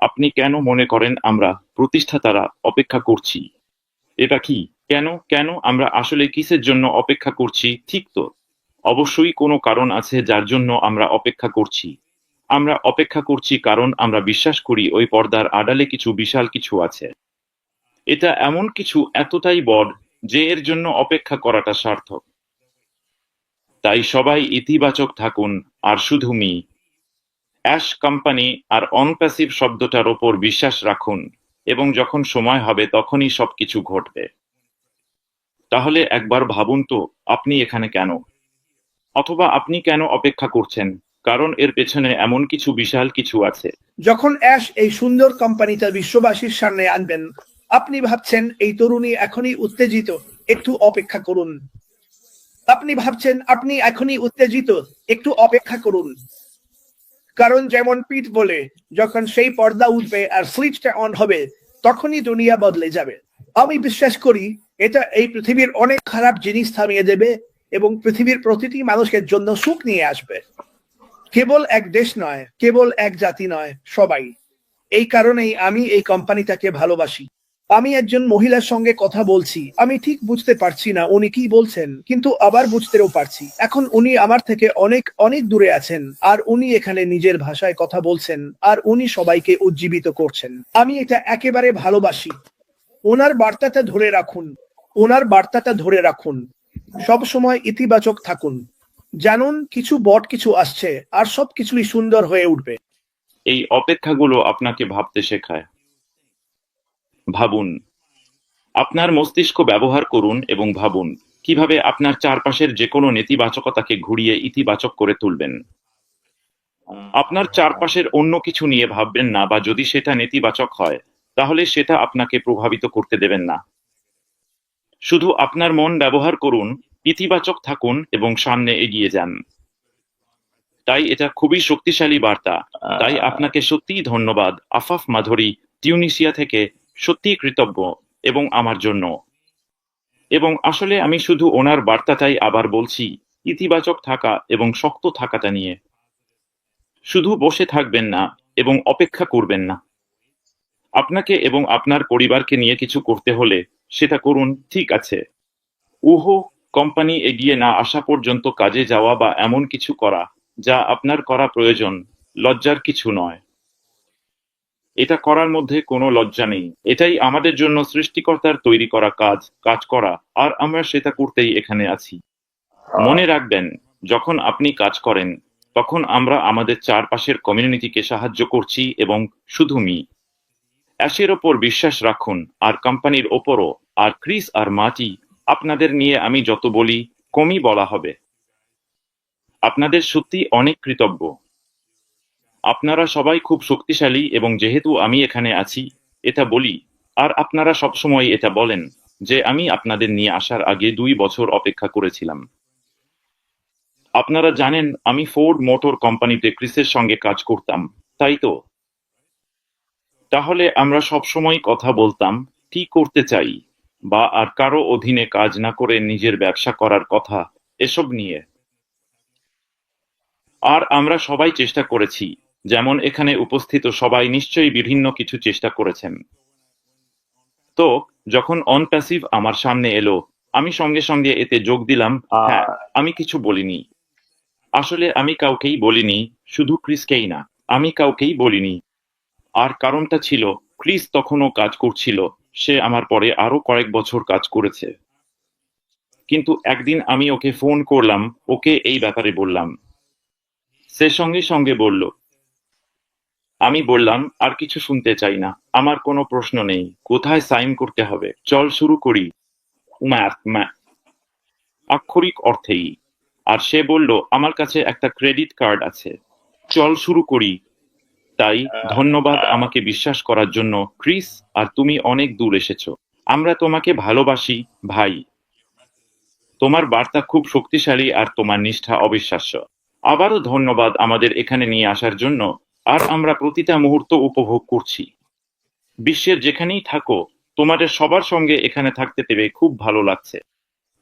আপনি কেন মনে করেন আমরা প্রতিষ্ঠাতারা অপেক্ষা করছি? এটা কি? কেন কেন আমরা আসলে কিসের জন্য অপেক্ষা করছি? ঠিক তো? অবশ্যই কোনো কারণ আছে যার জন্য আমরা অপেক্ষা করছি। আমরা অপেক্ষা করছি কারণ আমরা বিশ্বাস করি ওই পর্দার আড়ালে কিছু বিশাল কিছু আছে। এটা এমন কিছু এতটাই বড় যে এর জন্য অপেক্ষা করাটা সার্থক। তাই সবাই ইতিবাচক থাকুন আর শুধু অ্যাশ কোম্পানি আর অনপ্যাসিভ শব্দটার ওপর বিশ্বাস রাখুন এবং যখন সময় হবে তখনই সবকিছু ঘটবে। তাহলে একবার ভাবুন তো আপনি এখানে কেন? অথবা আপনি কেন অপেক্ষা করছেন? কারণ এর পেছনে এমন কিছু বিশাল কিছু আছে। যখন অ্যাশ এই সুন্দর কোম্পানিটা বিশ্ববাসীর সামনে আনবেন, আপনি ভাবছেন এই তরুণী এখনই উত্তেজিত, একটু অপেক্ষা করুন। আপনি ভাবছেন আপনি এখনই উত্তেজিত, একটু অপেক্ষা করুন। কারণ যেমন পিট বলে, যখন সেই পর্দা উঠবে আর সুইচটা অন হবে, তখনই দুনিয়া বদলে যাবে। আমি বিশ্বাস করি এটা এই পৃথিবীর অনেক খারাপ জিনিস থামিয়ে দেবে এবং পৃথিবীর প্রতিটি মানুষের জন্য সুখ নিয়ে আসবে। কেবল এক দেশ নয়, কেবল এক জাতি নয়, সবাই। এই কারণেই আমি এই কোম্পানিটাকে ভালোবাসি। আমি একজন মহিলার সঙ্গে কথা বলছি, আমি ঠিক বুঝতে পারছি না উনি কি বলছেন, কিন্তু আবার বুঝতেও পারছি। এখন উনি আমার থেকে অনেক অনেক দূরে আছেন আর উনি এখানে নিজের ভাষায় কথা বলছেন আর উনি সবাইকে উজ্জীবিত করছেন। আমি এটা একেবারে ভালোবাসি। ওনার বার্তাটা ধরে রাখুন, ওনার বার্তাটা ধরে রাখুন। সব সময় ইতিবাচক থাকুন। জানুন কিছু বড় কিছু আসছে আর সবকিছুই সুন্দর হয়ে উঠবে। এই অপেক্ষাগুলো আপনাকে ভাবতে শেখায়। ভাবুন। আপনার মস্তিষ্ক ব্যবহার করুন এবং ভাবুন কিভাবে আপনার চারপাশের যেকোনো নেতিবাচকতাকে ঘুরিয়ে ইতিবাচক করে তুলবেন। আপনার চারপাশের অন্য কিছু নিয়ে ভাববেন না, বা যদি সেটা নেতিবাচক হয় তাহলে সেটা আপনাকে প্রভাবিত করতে দেবেন না। শুধু আপনার মন ব্যবহার করুন, ইতিবাচক থাকুন এবং সামনে এগিয়ে যান। তাই এটা খুবই শক্তিশালী বার্তা। তাই আপনাকে সত্যিই ধন্যবাদ আফাফ মাধুরী, টিউনিসিয়া থেকে। সত্যিই কৃতজ্ঞ এবং আমার জন্য। এবং আসলে আমি শুধু ওনার বার্তাটাই আবার বলছি, ইতিবাচক থাকা এবং শক্ত থাকাটা নিয়ে। শুধু বসে থাকবেন না এবং অপেক্ষা করবেন না। আপনাকে এবং আপনার পরিবারকে নিয়ে কিছু করতে হলে সেটা করুন, ঠিক আছে? কোম্পানি এগিয়ে না আসা পর্যন্ত কাজে যাওয়া বা এমন কিছু করা যা আপনার করা প্রয়োজন, লজ্জার কিছু নয়। এটা করার মধ্যে কোনো লজ্জা নেই। এটাই আমাদের জন্য সৃষ্টিকর্তার তৈরি করা কাজ করা, আর আমরা সেটা করতেই এখানে আছি। মনে রাখবেন, যখন আপনি কাজ করেন তখন আমরা আমাদের চারপাশের কমিউনিটিকে সাহায্য করছি এবং শুধু অ্যাশের ওপর বিশ্বাস রাখুন আর কোম্পানির ওপরও। আর ক্রিস আর মাটি, আপনাদের নিয়ে আমি যত বলি কমই বলা হবে। আপনাদের সত্যি অনেক কৃতজ্ঞ। আপনারা সবাই খুব শক্তিশালী এবং যেহেতু আমি এখানে আছি এটা বলি, আর আপনারা সবসময় এটা বলেন যে আমি আপনাদের নিয়ে আসার আগে 2 বছর অপেক্ষা করেছিলাম। আপনারা জানেন আমি ফোর্ড মোটর কোম্পানিতে ক্রিসের সঙ্গে কাজ করতাম, তাই তো? তাহলে আমরা সবসময় কথা বলতাম কি করতে চাই, বা আর কারো অধীনে কাজ না করে নিজের ব্যবসা করার কথা, এসব নিয়ে। আর আমরা সবাই চেষ্টা করেছি, যেমন এখানে উপস্থিত সবাই নিশ্চয়ই বিভিন্ন কিছু চেষ্টা করেছেন। তো যখন অনপ্যাসিভ আমার সামনে এলো, আমি সঙ্গে সঙ্গে এতে যোগ দিলাম। হ্যাঁ, আমি কিছু বলিনি। আসলে আমি কাউকেই বলিনি, শুধু ক্রিসকেই না, আমি কাউকেই বলিনি। আর কারণটা ছিল, ক্রিস তখনও কাজ করছিল, সে আমার পরে আরো কয়েক বছর কাজ করেছে। কিন্তু একদিন আমি ওকে ফোন করলাম, ওকে এই ব্যাপারে বললাম। সে সঙ্গে সঙ্গে বলল। আমি বললাম, আর কিছু শুনতে চাই না, আমার কোনো প্রশ্ন নেই, কোথায় সাইন করতে হবে, চল শুরু করি। আক্ষরিক অর্থেই। আর সে বলল, আমার কাছে একটা ক্রেডিট কার্ড আছে, চল শুরু করি। তাই ধন্যবাদ আমাকে বিশ্বাস করার জন্য, ক্রিস, আর তুমি অনেক দূর এসেছো। আমরা তোমাকে ভালোবাসি, ভাই। তোমার বার্তা খুব শক্তিশালী আর তোমার নিষ্ঠা অবিশ্বাস্য। আবারও ধন্যবাদ আমাদের এখানে নিয়ে আসার জন্য, আর আমরা প্রতিটা মুহূর্ত উপভোগ করছি। বিশ্বের যেখানেই থাকো, তোমাদের সবার সঙ্গে এখানে থাকতে পেরে খুব ভালো লাগছে।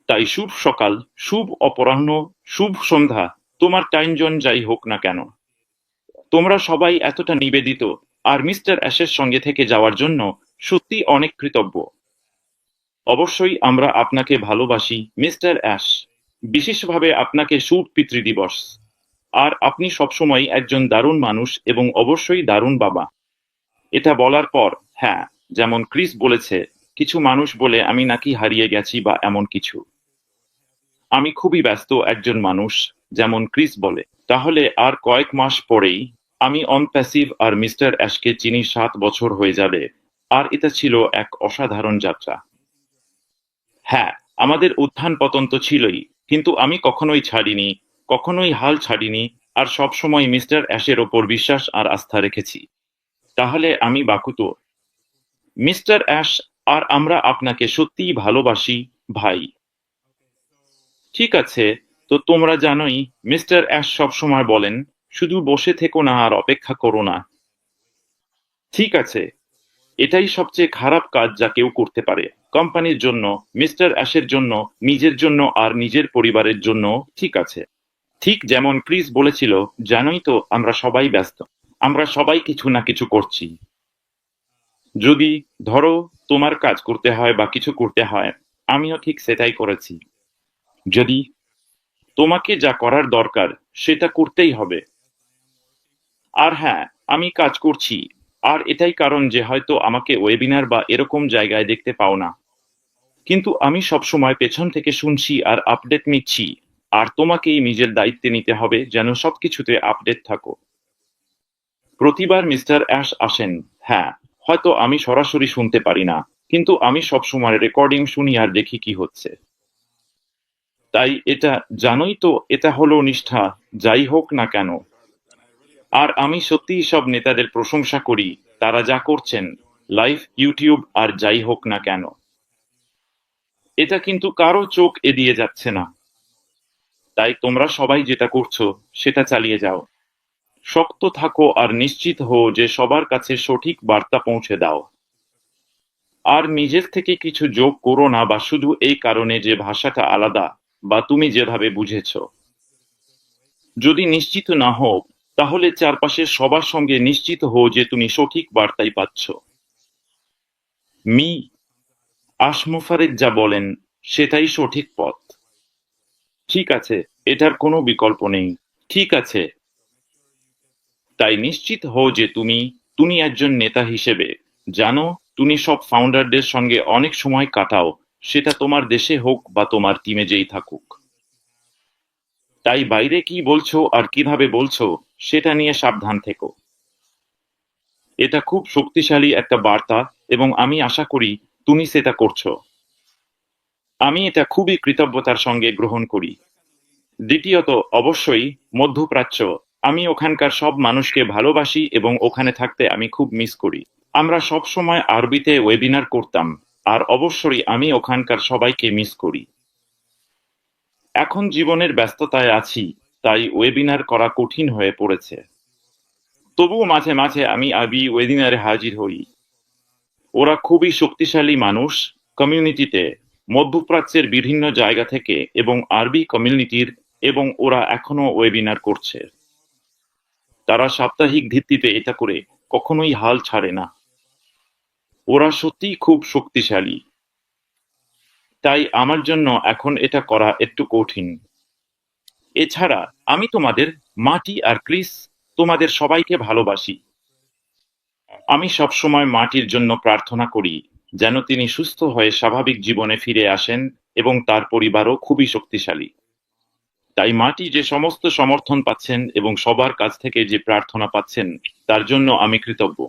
তাই শুভ সকাল, শুভ অপরাহ্ন, শুভ সন্ধ্যা, তোমার টাইম জোন যাই হোক না কেন। তোমরা সবাই এতটা নিবেদিত আর মিস্টার অ্যাশের সঙ্গে থেকে যাওয়ার জন্য সত্যি অনেক কৃতজ্ঞ। অবশ্যই আমরা আপনাকে ভালোবাসি মিস্টার অ্যাশ, বিশেষভাবে আপনাকে শুভ পিতৃদিবস। আর আপনি সবসময় একজন দারুণ মানুষ এবং অবশ্যই দারুণ বাবা। এটা বলার পর, হ্যাঁ, যেমন ক্রিস বলেছে, কিছু মানুষ বলে আমি নাকি হারিয়ে গেছি বা এমন কিছু। আমি খুবই ব্যস্ত একজন মানুষ, যেমন ক্রিস বলে। তাহলে আর কয়েক মাস পরেই আমি অন প্যাসিভ আর মিস্টার অ্যাশকে চিনি 7 বছর হয়ে যাবে। আর এটা ছিল এক অসাধারণ যাত্রা। হ্যাঁ, আমাদের উত্থান পতন তো ছিলই, কিন্তু আমি কখনোই ছাড়িনি, কখনোই হাল ছাড়িনি, আর সবসময় মিস্টার অ্যাশের ওপর বিশ্বাস আর আস্থা রেখেছি। তাহলে আমি বাকুতো মিস্টার অ্যাশ, আর আমরা আপনাকে সত্যিই ভালোবাসি, ভাই। ঠিক আছে, তো তোমরা জানোই মিস্টার অ্যাশ সবসময় বলেন, শুধু বসে থেকো না আর অপেক্ষা করো না। ঠিক আছে, এটাই সবচেয়ে খারাপ কাজ যা কেউ করতে পারে, কোম্পানির জন্য, মিস্টার অ্যাশের জন্য, নিজের জন্য আর নিজের পরিবারের জন্য। ঠিক আছে, ঠিক যেমন ক্রিস বলেছিল, জানোই তো আমরা সবাই ব্যস্ত, আমরা সবাই কিছু না কিছু করছি। যদি ধরো তোমার কাজ করতে হয় বা কিছু করতে হয়, আমিও ঠিক সেটাই করেছি। যদি তোমাকে যা করার দরকার সেটা করতেই হবে। আর হ্যাঁ, আমি কাজ করছি, আর এটাই কারণ যে হয়তো আমাকে ওয়েবিনার বা এরকম জায়গায় দেখতে পাও না, কিন্তু আমি সবসময় পেছন থেকে শুনছি আর আপডেট নিচ্ছি। আর তোমাকেই নিজের দায়িত্বে নিতে হবে যেন সবকিছুতে আপডেট থাকো। প্রতিবার মিস্টার অ্যাশ আসেন, হ্যাঁ, হয়তো আমি সরাসরি শুনতে পারি না, কিন্তু আমি সবসময় রেকর্ডিং শুনি আর দেখি কি হচ্ছে। তাই এটা জানোই তো, এটা হলো নিষ্ঠা, যাই হোক না কেন। আর আমি সত্যিই সব নেতাদের প্রশংসা করি, তারা যা করছেন, লাইভ, ইউটিউব আর যাই হোক না কেন। এটা কিন্তু কারো চোখ এড়িয়ে যাচ্ছে না। তাই তোমরা সবাই যেটা করছো সেটা চালিয়ে যাও। শক্ত থাকো আর নিশ্চিত হও যে সবার কাছে সঠিক বার্তা পৌঁছে দাও। আর নিজের থেকে কিছু যোগ করো না, বা শুধু এই কারণে যে ভাষাটা আলাদা বা তুমি যেভাবে বুঝেছো। যদি নিশ্চিত না হও, তাহলে চারপাশের সবার সঙ্গে নিশ্চিত হও যে তুমি সঠিক বার্তাই পাচ্ছ। মি আশমুফারেদ যা বলেন সেটাই সঠিক পথ। ঠিক আছে, এটার কোনো বিকল্প নেই। ঠিক আছে, তাই নিশ্চিত হও যে তুমি তুমি একজন নেতা হিসেবে জানো, তুমি সব ফাউন্ডারদের সঙ্গে অনেক সময় কাটাও, সেটা তোমার দেশে হোক বা তোমার টিমে যেই থাকুক। তাই বাইরে কি বলছো আর কিভাবে বলছো সেটা নিয়ে সাবধান থেকো। এটা খুব শক্তিশালী একটা বার্তা এবং আমি আশা করি তুমি সেটা করছো। আমি এটা খুবই কৃতজ্ঞতার সঙ্গে গ্রহণ করি। দ্বিতীয়ত, অবশ্যই মধ্যপ্রাচ্য, আমি ওখানকার সব মানুষকে ভালোবাসি এবং ওখানে থাকতে আমি খুব মিস করি। আমরা সব সময় আরবিতে ওয়েবিনার করতাম, আর অবশ্যই আমি ওখানকার সবাইকে মিস করি। এখন জীবনের ব্যস্ততায় আছি, তাই ওয়েবিনার করা কঠিন হয়ে পড়েছে। তবুও মাঝে মাঝে আমি আরবি ওয়েবিনারে হাজির হই। ওরা খুবই শক্তিশালী মানুষ কমিউনিটিতে, মধ্যপ্রাচ্যের বিভিন্ন জায়গা থেকে এবং আরবি কমিউনিটির, এবং ওরা এখনো ওয়েবিনার করছে। তারা সাপ্তাহিক ভিত্তিতে এটা করে, কখনোই হাল ছাড়ে না। ওরা সত্যিই খুব শক্তিশালী। তাই আমার জন্য এখন এটা করা একটু কঠিন। এছাড়া আমি তোমাদের, মাটি আর ক্রিস, তোমাদের সবাইকে ভালোবাসি। আমি সবসময় মাটির জন্য প্রার্থনা করি যেন তিনি সুস্থ হয়ে স্বাভাবিক জীবনে ফিরে আসেন, এবং তার পরিবারও খুবই শক্তিশালী। তাই মাটি যে সমস্ত সমর্থন পাচ্ছেন এবং সবার কাছ থেকে যে প্রার্থনা পাচ্ছেন, তার জন্য আমি কৃতজ্ঞ।